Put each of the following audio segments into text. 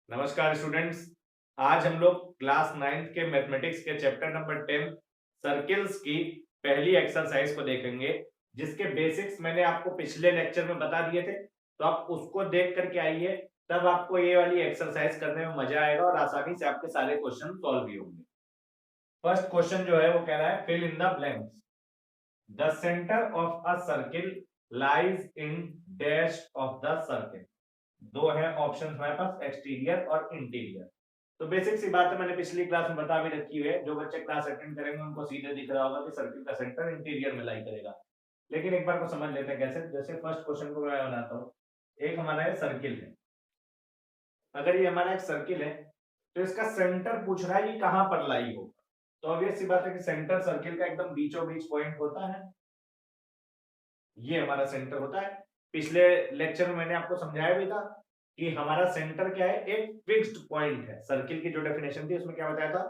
नमस्कार स्टूडेंट्स। आज हम लोग क्लास 9th के मैथमेटिक्स के चैप्टर नंबर 10 सर्किल्स की पहली एक्सरसाइज को देखेंगे, जिसके बेसिक्स मैंने आपको पिछले लेक्चर में बता दिए थे। तो आप उसको देख करके आइए, तब आपको ये वाली एक्सरसाइज करने में मजा आएगा और आसानी से आपके सारे क्वेश्चन सॉल्व भी होंगे। फर्स्ट क्वेश्चन जो है वो कह रहा है fill in the blanks. The centre of a circle lies in dash of the circle. दो है ऑप्शन हमारे पास, एक्सटीरियर और इंटीरियर। तो बेसिक सी बात है, मैंने पिछली क्लास में बता भी रखी है। जो बच्चे क्लास अटेंड करेंगे उनको सीधे दिख रहा होगा कि सर्किल का सेंटर इंटीरियर में लाई करेगा। लेकिन एक बार को समझ लेते हैं कैसे। जैसे फर्स्ट क्वेश्चन को मैं बनाता हूँ। एक हमारा है सर्किल है। अगर ये हमारा एक सर्किल है तो इसका सेंटर पूछ रहा है कि कहां पर लाई हो। तो ऑब्वियस सी बात है कि सेंटर सर्किल का एकदम बीचों बीच पॉइंट होता है। ये हमारा सेंटर होता है। पिछले लेक्चर में मैंने आपको समझाया भी था कि हमारा सेंटर क्या है, एक फिक्स्ड पॉइंट है। सर्किल की जो डेफिनेशन थी उसमें क्या बताया था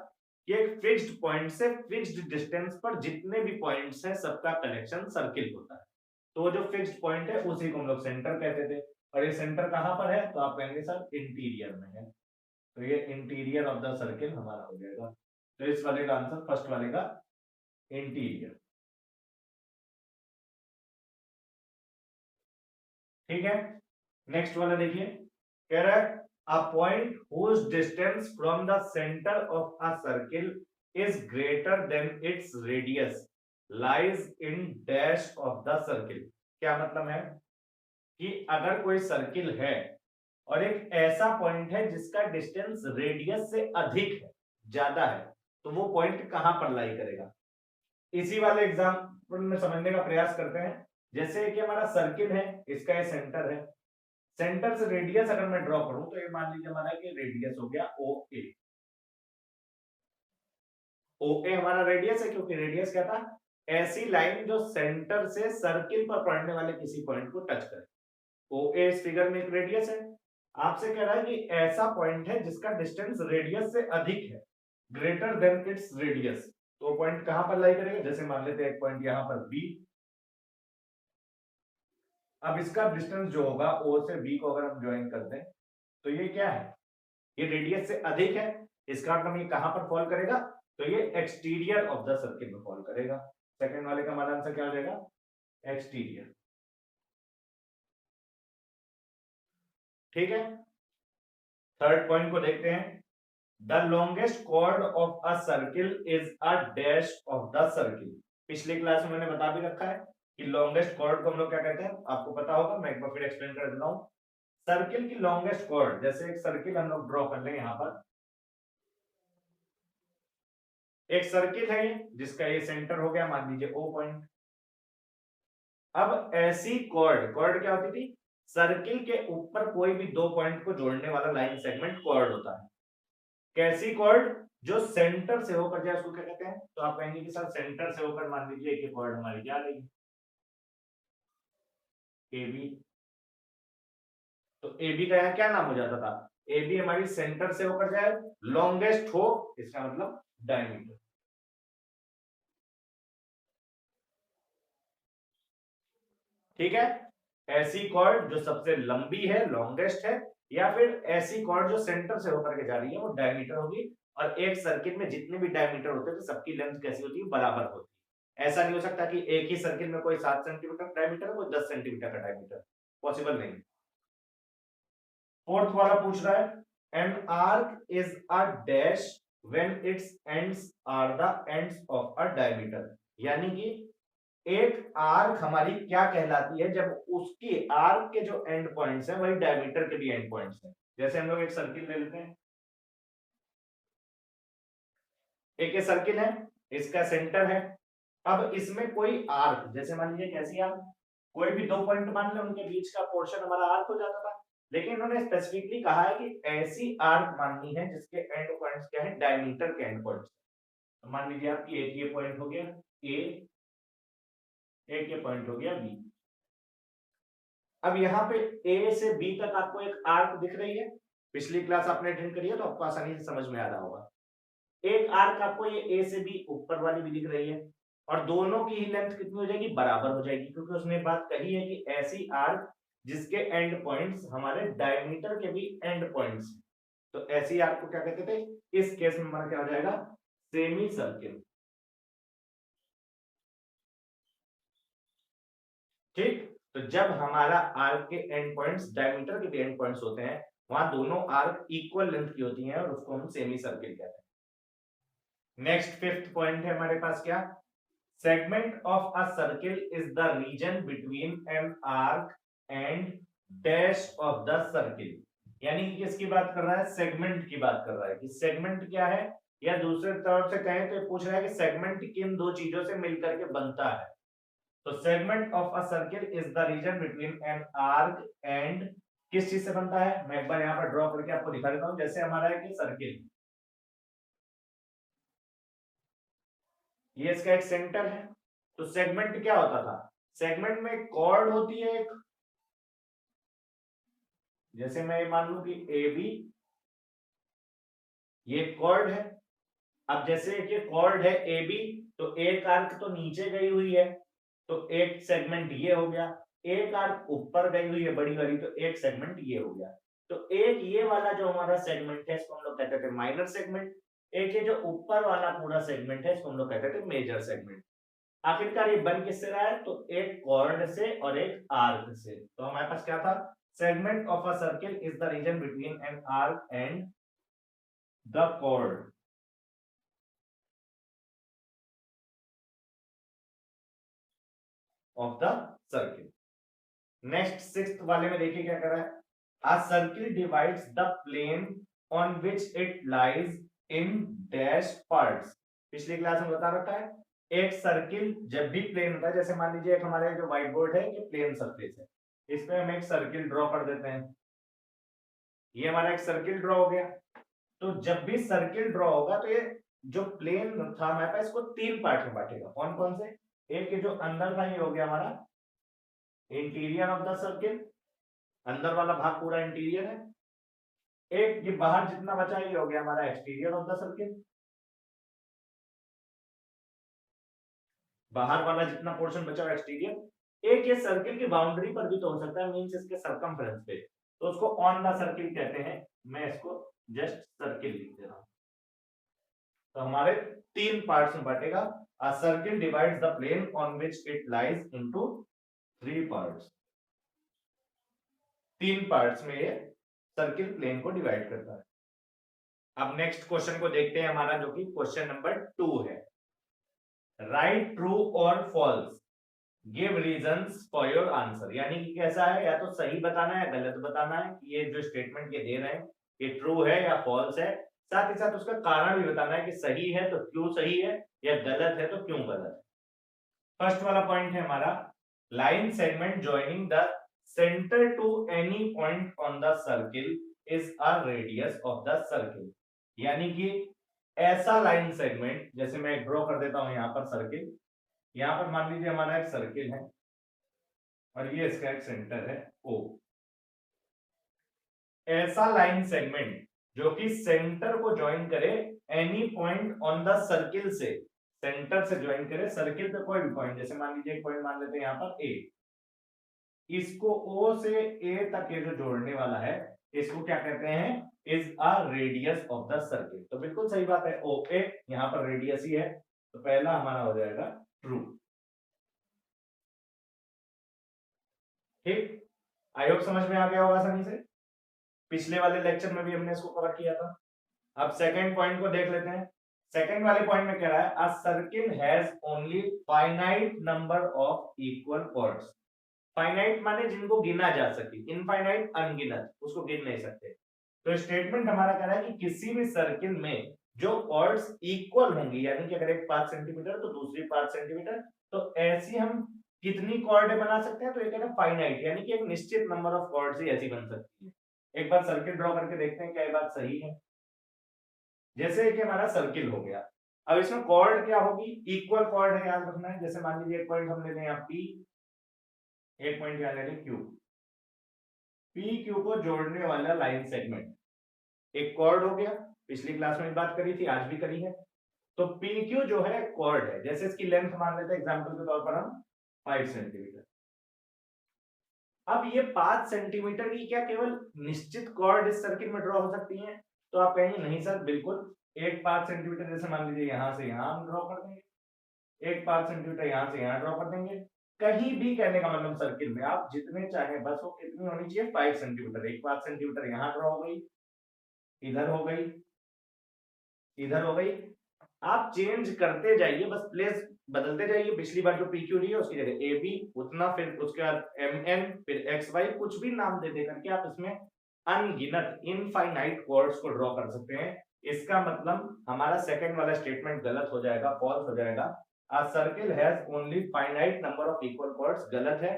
कि एक फिक्स्ड पॉइंट से फिक्स्ड डिस्टेंस पर जितने भी पॉइंट्स हैं सबका कनेक्शन सर्किल होता है। तो वो जो फिक्स्ड पॉइंट है उसी को हम लोग सेंटर कहते थे। और ये सेंटर कहां पर है, तो आप कहेंगे सर इंटीरियर में है। तो ये इंटीरियर ऑफ द सर्किल हमारा हो जाएगा। तो इस वाले का आंसर फर्स्ट वाले का इंटीरियर। ठीक है, नेक्स्ट वाला देखिए। कह रहा है a point whose distance from the center of a circle is greater than its radius lies in dash of the circle। क्या मतलब है कि अगर कोई सर्किल है और एक ऐसा पॉइंट है जिसका डिस्टेंस रेडियस से अधिक है, ज्यादा है, तो वो पॉइंट कहां पर लाई करेगा। इसी वाले एग्जाम्पल में समझने का प्रयास करते हैं। जैसे कि हमारा सर्किल है, इसका ये सेंटर है। सेंटर से रेडियस अगर मैं ड्रॉ करूं तो ये मान लीजिए हमारा कि रेडियस हो गया ओ ए। ओ ए हमारा रेडियस है, क्योंकि रेडियस क्या था, ऐसी लाइन जो सेंटर से सर्किल पर पड़ने वाले किसी पॉइंट को टच करे। ओ ए इस फिगर में एक रेडियस है। आपसे कह रहा है कि ऐसा पॉइंट है जिसका डिस्टेंस रेडियस से अधिक है, ग्रेटर देन इट्स रेडियस। तो पॉइंट कहां पर लाई करेगा। जैसे मान लेते हैं एक पॉइंट यहां पर बी। अब इसका डिस्टेंस जो होगा ओ से बी को अगर हम ज्वाइन करते हैं तो ये क्या है, ये रेडियस से अधिक है। इसका मतलब ये कहां पर फॉल करेगा, तो ये एक्सटीरियर ऑफ द सर्किल में फॉल करेगा। सेकंड वाले का हमारा आंसर क्या हो जाएगा, एक्सटीरियर। ठीक है, थर्ड पॉइंट को देखते हैं। The longest chord of a circle is a dash of the circle. पिछली क्लास में मैंने बता भी रखा है कि लॉन्गेस्ट कॉर्ड को हम लोग क्या कहते हैं, आपको पता होगा। मैं एक बार फिर एक्सप्लेन कर देता हूं। सर्किल की लॉन्गेस्ट कॉर्ड, जैसे एक सर्किल हम लोग ड्रॉ कर लें। यहां पर एक सर्किल है जिसका ये सेंटर हो गया, मान लीजिए ओ पॉइंट। अब ऐसी कॉर्ड, कॉर्ड क्या होती थी, सर्किल के ऊपर कोई भी दो पॉइंट को जोड़ने वाला लाइन सेगमेंट कॉर्ड होता है। कैसी कॉर्ड, जो सेंटर से होकर जाए उसको क्या कहते हैं। तो आप कहेंगे कि सर सेंटर से होकर मान लीजिए एक कॉर्ड हमारी क्या रही, ए बी। तो ए बी का यहाँ क्या नाम हो जाता था, ए बी हमारी सेंटर से होकर जाए, लॉन्गेस्ट हो, इसका मतलब डायमीटर। ठीक है, ऐसी कॉर्ड जो सबसे लंबी है, लॉन्गेस्ट है, या फिर ऐसी कॉर्ड जो सेंटर से होकर के जा रही है, वो डायमीटर होगी। और एक सर्किट में जितने भी डायमीटर होते हैं तो सबकी लेंथ कैसी होती है, बराबर होती है। ऐसा नहीं हो सकता कि एक ही सर्किल में कोई 7 सेंटीमीटर का डायमीटर है, कोई 10 सेंटीमीटर का डायमीटर, पॉसिबल नहीं। फोर्थ वाला पूछ रहा है an arc is a dash when its ends are the ends of a diameter. यानी कि एक आर्क हमारी क्या कहलाती है, जब उसकी आर्क के जो एंड पॉइंट्स हैं वही डायमीटर के भी एंड पॉइंट्स हैं। जैसे हम लोग एक सर्किल ले लेते हैं। एक ये सर्किल है, इसका सेंटर है। अब इसमें कोई आर्क, जैसे मान लीजिए कैसी आर्क, कोई भी दो पॉइंट मान लें, उनके बीच का पोर्शन हमारा आर्क हो जाता था। लेकिन उन्होंने स्पेसिफिकली कहा है कि ऐसी आर्क माननी है जिसके एंड पॉइंट्स क्या है, डायमीटर के एंड पॉइंट्स। तो मान लीजिए आपकी एक ये पॉइंट हो गया ए, एक ये पॉइंट हो गया बी। अब यहाँ पे ए से बी तक आपको एक आर्क दिख रही है। पिछली क्लास आपने अटेंड करी है तो आपको आसानी से समझ में आ रहा होगा। एक आर्क आपको ये ए से बी ऊपर वाली भी दिख रही है, और दोनों की ही लेंथ कितनी हो जाएगी, बराबर हो जाएगी। क्योंकि उसने बात कही है कि ऐसी आर्क जिसके एंड पॉइंट्स हमारे डायमीटर के भी एंड पॉइंट्स। तो ऐसी आर्क को क्या कहते थे? इस केस में हमारा क्या हो जाएगा? Semi circle. ठीक, तो जब हमारा आर्क के एंड पॉइंट्स डायमीटर के एंड पॉइंट्स होते हैं, वहां दोनों आर्क इक्वल लेंथ की होती हैं और उसको हम सेमी सर्किल कहते हैं। नेक्स्ट फिफ्थ पॉइंट है हमारे पास क्या? Segment of a circle is the region between an arc and dash of the circle. यानी कि किसकी बात कर रहा है? सेगमेंट की बात कर रहा है कि सेगमेंट क्या है, या दूसरे तौर से कहें तो पूछ रहा है कि सेगमेंट किन दो चीजों से मिलकर के बनता है। तो segment of a circle is the region between an arc and, किस चीज से बनता है? मैं एक बार यहाँ पर ड्रॉ करके आपको दिखा देता हूं। जैसे हमारा है कि सर्किल, ये इसका एक सेंटर है, तो सेगमेंट क्या होता था? सेगमेंट में कॉर्ड होती है एक, जैसे मैं मान लू कि ए बी, ये कॉर्ड है। अब जैसे कि कॉर्ड है ए बी, तो एक आर्क तो नीचे गई हुई है, तो एक सेगमेंट ये हो गया। एक आर्क ऊपर गई हुई है बड़ी वाली, तो एक सेगमेंट ये हो गया। तो एक ये वाला जो हमारा सेगमेंट है, इसको हम लोग कहते थे माइनर सेगमेंट। एक ये जो ऊपर वाला पूरा सेगमेंट है, इसको हम लोग कहते थे मेजर सेगमेंट। आखिरकार ये बन किससे रहा है? तो एक कॉर्ड से और एक आर्क से। तो हमारे पास क्या था? Segment of a circle is the region between an arc and the chord of the circle. Next sixth वाले में देखिए क्या कर रहा है? A circle divides the plane on which it lies in dash parts। पिछली क्लास में बता रखा है, एक सर्किल जब भी प्लेन होता है, जैसे मान लीजिए एक हमारे जो व्हाइट बोर्ड है ये प्लेन सरफेस है, इसमें हम एक सर्किल ड्रॉ कर देते हैं। ये हमारा एक सर्किल ड्रॉ हो गया। तो जब भी सर्किल ड्रॉ होगा तो ये जो प्लेन था हमारे पास, इसको तीन पार्ट में बांटेगा। कौन कौन से? एक ये जो अंदर था, ये हो गया हमारा इंटीरियर ऑफ द सर्किल, अंदर वाला भाग पूरा इंटीरियर है। एक ये बाहर जितना बचा ये हो गया हमारा एक्सटीरियर ऑफ द सर्किल, बाहर वाला जितना पोर्शन बचा एक्सटीरियर। एक ये सर्किल की बाउंड्री पर भी तो हो सकता है, मींस इसके सरकमफ्रेंस पे, तो उसको ऑन द सर्किल कहते हैं। मैं इसको जस्ट सर्किल लिख दे रहा हूं। तो हमारे तीन पार्ट्स में बांटेगा। A circle divides the plane on which it lies into three parts. तीन पार्ट्स में ये सर्किल प्लेन को डिवाइड करता है। अब नेक्स्ट क्वेश्चन को देखते हैं हमारा, जो कि क्वेश्चन नंबर 2 है। राइट ट्रू और false, give reasons for your answer. यानी कि कैसा है, या तो सही बताना है या गलत बताना है कि ये जो स्टेटमेंट ये दे रहे हैं ये ट्रू है या फॉल्स है। साथ ही साथ उसका कारण भी बताना है कि सही है तो क्यों सही है, या गलत है तो क्यों गलत है। फर्स्ट वाला पॉइंट है हमारा, line segment joining the centre to any point on the circle is a radius of the circle. यानी कि ऐसा लाइन सेगमेंट, जैसे मैं ड्रॉ कर देता हूं यहां पर सर्किल, यहां पर मान लीजिए हमारा एक सर्किल है और ये इसका एक सेंटर है O। ऐसा लाइन सेगमेंट जो कि सेंटर को ज्वाइन करे any point on the circle से, सेंटर से ज्वाइन करे सर्किल पे कोई भी पॉइंट, जैसे मान लीजिए एक पॉइंट मान लेते हैं यहाँ पर A, इसको O से A तक ये जो जोड़ने वाला है इसको क्या कहते हैं? Is a radius of the circle. तो बिल्कुल सही बात है, OA यहाँ पर रेडियस ही है, तो पहला हमारा हो जाएगा ट्रू। ठीक, आई होप समझ में आ गया होगा आसानी से। पिछले वाले लेक्चर में भी हमने इसको कवर किया था। अब सेकंड पॉइंट को देख लेते हैं। सेकंड वाले पॉइंट में कह रहा है a circle has only finite number of equal chords. Finite माने जिनको गिना जा सके, इनफाइनाइट अनगिनत, उसको गिन नहीं सकते। तो स्टेटमेंट हमारा कह रहा है कि किसी भी सर्किल में जो कॉर्ड्स इक्वल होंगी, यानी कि अगर एक 5 सेंटीमीटर तो दूसरी 5 सेंटीमीटर, तो ऐसी हम कितनी कॉर्ड बना सकते हैं? तो ये कह रहा है फाइनाइट, यानी कि एक निश्चित नंबर ऑफ कॉर्ड्स ही ऐसी बन सकती है। एक बार सर्किल ड्रॉ करके देखते हैं क्या ये बात सही है। जैसे कि हमारा सर्किल हो गया, अब इसमें कॉर्ड क्या होगी? इक्वल कॉर्ड है, याद रखना है। जैसे मान लीजिए एक पॉइंट हम ले लें यहाँ P, एक पॉइंट यहाँ ले लें Q। P Q को जोड़ने वाला लाइन सेगमेंट एक कॉर्ड हो गया। पिछली क्लास में बात करी थी, आज भी करी है। तो PQ जो है कॉर्ड है, जैसे इसकी लेंथ मान लेते हैं एग्जांपल के तौर पर हम 5 सेंटीमीटर। अब ये 5 सेंटीमीटर की क्या केवल निश्चित कॉर्ड इस सर्किल में ड्रॉ हो सकती है? तो आप कहेंगे नहीं सर बिल्कुल एक 5 सेंटीमीटर, जैसे मान लीजिए यहाँ से यहाँ हम ड्रॉ कर देंगे, एक 5 सेंटीमीटर यहाँ से यहाँ ड्रॉ कर देंगे। कहीं भी कहने का मतलब सर्किल में आप जितने चाहे, बस वो कितनी होनी चाहिए 5 सेंटीमीटर। एक 5 सेंटीमीटर यहाँ ड्रॉ हो गई, इधर हो गई, इधर हो गई। आप चेंज करते जाइए, बस प्लेस बदलते जाइए। पिछली बार जो PQ ली है उसकी जगह AB उतना, फिर उसके बाद MN, फिर XY, कुछ भी नाम दे करके आप इसमें अनगिनत इनफाइनाइट कॉर्ड्स को ड्रॉ कर सकते हैं। इसका मतलब हमारा सेकंड वाला स्टेटमेंट गलत हो जाएगा, फॉल्स हो जाएगा। A circle has only finite number of equal chords, गलत है।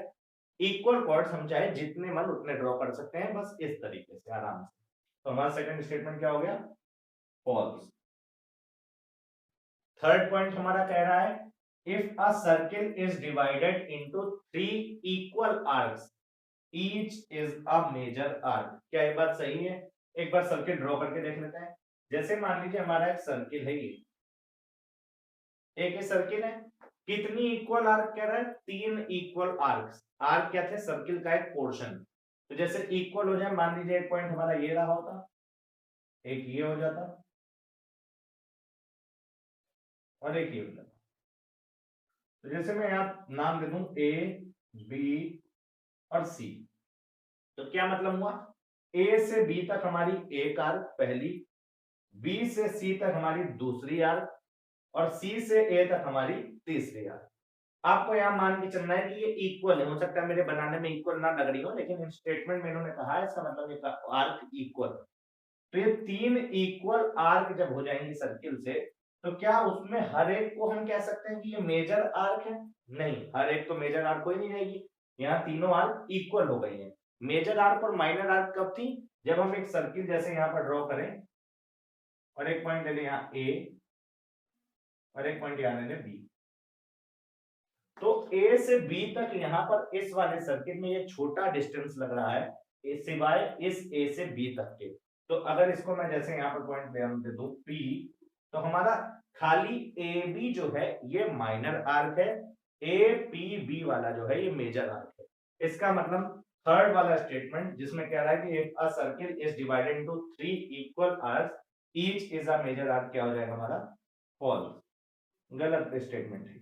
इक्वल कॉर्ड्स हम चाहे जितने मन उतने ड्रॉ कर सकते हैं, बस इस तरीके से आराम से। तो हमारा सेकंड स्टेटमेंट क्या हो गया? फॉल्स। थर्ड पॉइंट हमारा कह रहा है if a circle is divided into 3 equal arcs each is a major arc. क्या ये बात सही है? एक बार सर्किल ड्रॉ करके देख लेते हैं। जैसे मान लीजिए हमारा एक सर्किल है, ये एक सर्किल है, कितनी इक्वल आर्क कह रहा है? 3 इक्वल आर्क्स। आर्क क्या थे? सर्किल का एक पोर्शन। तो जैसे इक्वल हो जाए, मान लीजिए एक पॉइंट हमारा ये रहा होता, एक ये हो जाता और एक ये हो जाता। तो जैसे मैं यहाँ नाम दे दूं A, B और C, तो क्या मतलब हुआ? A से B तक हमारी एक आर्क पहली, B से C तक हमारी दूसरी आर्क और C से A तक हमारी तीसरी आर्क। आपको यहां मान के चलना है कि ये इक्वल है। हो सकता है मेरे बनाने में इक्वल ना लग रही हो, लेकिन इन स्टेटमेंट में इन्होंने कहा है, इसका मतलब ये आर्क इक्वल। तो ये 3 इक्वल आर्क जब हो जाएंगी सर्किल से, तो क्या उसमें हर एक को हम कह सकते हैं कि ये मेजर आर्क है? नहीं, हर एक तो मेजर आर्क हो ही नहीं रहेगी। यहाँ तीनों आर्क इक्वल हो गई हैं। मेजर आर्क और माइनर आर्क कब थी? जब हम एक सर्किल जैसे यहाँ पर ड्रॉ करें और एक पॉइंट ले लें यहाँ A और एक पॉइंट यहाँ ले लें B। तो A से B तक यहाँ पर इस वाले सर्किल में ये छोटा डिस्टेंस लग रहा है, सिवाय इस A से B तक के। तो अगर इसको मैं जैसे यहाँ पर पॉइंट दे दूं P, तो हमारा खाली AB जो है ये माइनर आर्क है, APB वाला जो है ये मेजर आर्क है। इसका मतलब थर्ड वाला स्टेटमेंट जिसमें कह रहा है कि if a circle is divided into 3 equal arcs each is a major arc, क्या हो जाएगा हमारा? फॉल्स, गलत स्टेटमेंट है।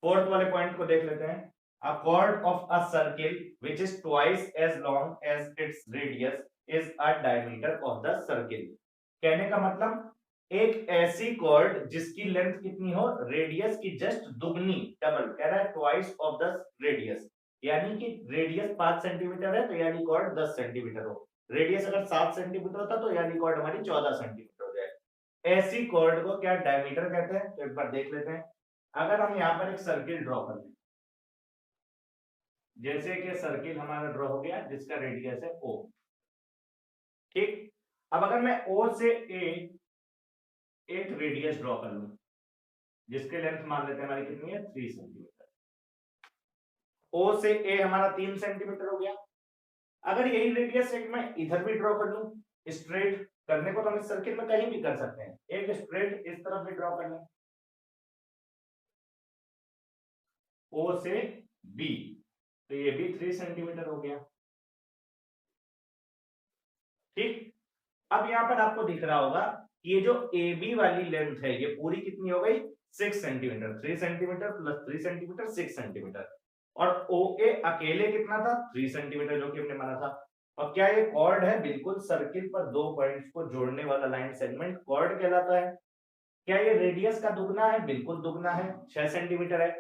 फोर्थ वाले पॉइंट को देख लेते हैं। A chord of a circle which is twice as long as its radius is a diameter of the circle। कहने का मतलब एक ऐसी कॉर्ड जिसकी लेंथ कितनी हो? रेडियस की जस्ट दुगनी, डबल। कह रहा है ट्वाइस ऑफ द रेडियस, यानी कि रेडियस 5 सेंटीमीटर है तो यानी कॉर्ड 10 सेंटीमीटर हो। रेडियस अगर 7 सेंटीमीटर होता तो यानी कॉर्ड हमारी 14 सेंटीमीटर हो जाए। ऐसी कॉर्ड को क्या डायमीटर कहते हैं? तो एक बार देख लेते हैं। अगर हम यहाँ पर एक सर्किल ड्रॉ कर लें, जैसे कि सर्किल हमारा ड्रॉ हो गया जिसका रेडियस है O, ठीक। अब अगर मैं O से A एक रेडियस ड्रॉ कर लूं जिसके लेंथ मान लेते हैं हमारी कितनी है? 3 सेंटीमीटर। O से A हमारा 3 सेंटीमीटर हो गया। अगर यही रेडियस एक मैं इधर भी ड्रॉ कर लूं, स्ट्रेट करने को तो हम इस सर्किल में कहीं भी कर सकते हैं, एक स्ट्रेट इस तरफ भी ड्रॉ कर लें O से B, तो ये भी 3 सेंटीमीटर हो गया, ठीक। अब यहां पर आपको दिख रहा होगा कि ये जो AB वाली लेंथ है ये पूरी कितनी हो गई? 6 centimetre. 3 centimetre plus 3 centimetre 6 centimetre. और OA अकेले कितना था? 3 सेंटीमीटर, जो कि हमने माना था। और क्या ये कॉर्ड है? बिल्कुल, सर्किल पर दो पॉइंट्स को जोड़ने वाला लाइन सेगमेंट कॉर्ड कहलाता है। क्या ये रेडियस का दुगना है? बिल्कुल दुगना है, 6 सेंटीमीटर है।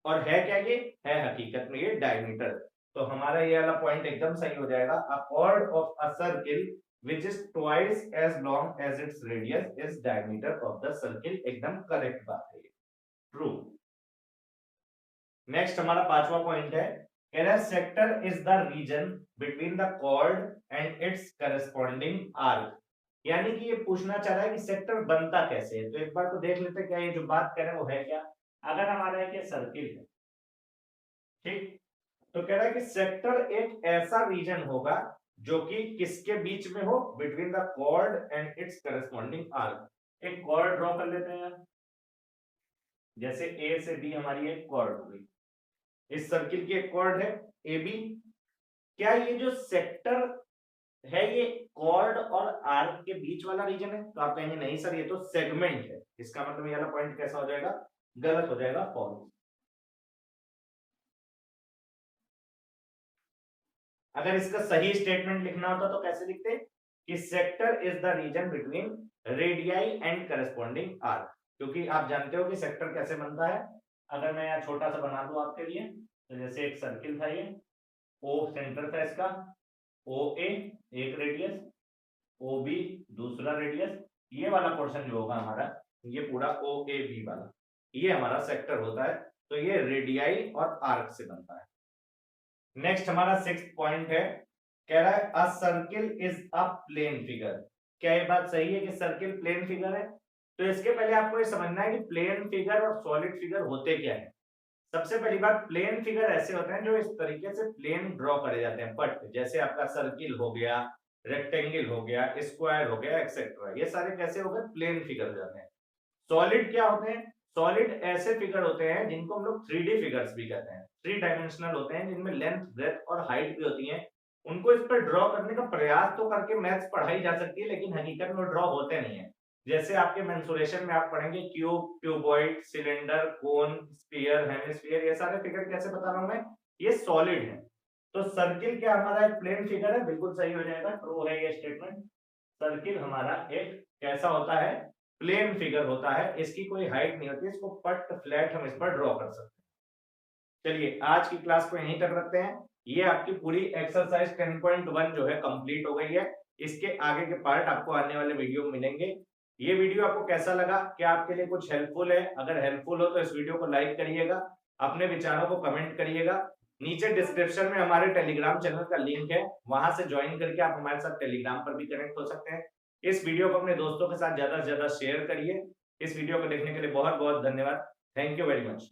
और है क्या ये? है हकीकत में ये डायमीटर। तो हमारा ये वाला पॉइंट एकदम सही हो जाएगा। अ cord of a circle which is twice as long as its radius is diameter of the circle। एकदम करेक्ट बात है ये, ट्रू। नेक्स्ट हमारा पांचवा पॉइंट है, कह रहा है sector is the region between the chord and its corresponding arc. यानी कि ये पूछना चाह रहा है कि सेक्टर बनता कैसे है। तो एक बार तो देख लेते हैं क्या ये जो बात कर रहे हैं वो है क्या। अगर हमारा एक सर्किल है, ठीक, तो कह रहा है कि सेक्टर एक ऐसा रीजन होगा जो कि किसके बीच में हो? Between the chord and its corresponding arc. एक कॉर्ड ड्रॉ कर लेते हैं, जैसे A से B हमारी एक कॉर्ड हो गई, इस सर्किल की एक कॉर्ड है AB। क्या ये जो सेक्टर है ये कॉर्ड और आर्क के बीच वाला रीजन है, तो आप कहेंगे नहीं सर ये तो सेगमेंट है, इसका मतलब ये वाला पॉइंट कैसा हो जाएगा, गलत हो जाएगा, फॉल्स। अगर इसका सही स्टेटमेंट लिखना होता तो कैसे लिखते कि sector is the region between radii and corresponding arc, क्योंकि आप जानते हो कि सेक्टर कैसे बनता है। अगर मैं यहाँ छोटा सा बना दूं आपके लिए, तो जैसे एक सर्किल था, ये ओ सेंटर था इसका, ओ ए एक रेडियस, ओ बी दूसरा रेडियस, ये वाला पोर्शन जो होगा हमारा, ये पूरा ओ ए बी वाला, ये हमारा सेक्टर होता है। तो ये रेडियाई और आर्क से बनता है। नेक्स्ट हमारा 6th पॉइंट है, कह रहा है a circle is a plane figure. क्या ये बात सही है कि सर्किल प्लेन फिगर है? तो इसके पहले आपको ये समझना है कि प्लेन फिगर और सॉलिड फिगर होते क्या है। सबसे पहली बात, प्लेन फिगर ऐसे होते हैं जो इस तरीके से प्लेन ड्रॉ करे जाते हैं, बट जैसे आपका सर्किल हो गया, रेक्टेंगल हो गया, स्क्वायर हो गया, एक्सेट्रा, ये सारे कैसे हो गए, प्लेन फिगर हो जाते हैं। सॉलिड क्या होते हैं? सॉलिड ऐसे फिगर होते हैं जिनको हम लोग 3D फिगर्स भी कहते हैं, 3 डायमेंशनल होते हैं, जिनमें लेंथ, ब्रेथ और हाइट भी होती है। उनको इस पर ड्रॉ करने का प्रयास तो करके मैथ्स पढ़ाई जा सकती है, लेकिन हकीकत में वो ड्रॉ होते नहीं है। जैसे आपके मेंसुरेशन में आप पढ़ेंगे क्यूब, क्यूबॉइड, सिलेंडर, कोन, स्फीयर, हेमिस्फीयर, ये सारे फिगर कैसे बता रहा हूं मैं, ये सॉलिड है। तो सर्किल क्या हमारा एक प्लेन फिगर है, बिल्कुल सही हो जाएगा, ट्रू है ये स्टेटमेंट। सर्किल हमारा एक कैसा होता है, प्लेन फिगर होता है, इसकी कोई हाइट नहीं होती, इसको पट फ्लैट हम इस पर ड्रॉ कर सकते हैं। चलिए आज की क्लास को यहीं तक रखते हैं। ये आपकी पूरी एक्सरसाइज 10.1 जो है कंप्लीट हो गई है। इसके आगे के पार्ट आपको आने वाले वीडियो में मिलेंगे। ये वीडियो आपको कैसा लगा, क्या आपके लिए कुछ हेल्पफुल है? अगर हेल्पफुल हो तो इस वीडियो को लाइक करिएगा, अपने विचारों को कमेंट करिएगा। नीचे डिस्क्रिप्शन में हमारे टेलीग्राम चैनल का लिंक है, वहां से ज्वाइन करके आप हमारे साथ टेलीग्राम पर भी कनेक्ट हो सकते हैं। इस वीडियो को अपने दोस्तों के साथ ज्यादा से ज्यादा शेयर करिए। इस वीडियो को देखने के लिए बहुत बहुत धन्यवाद। Thank you very much.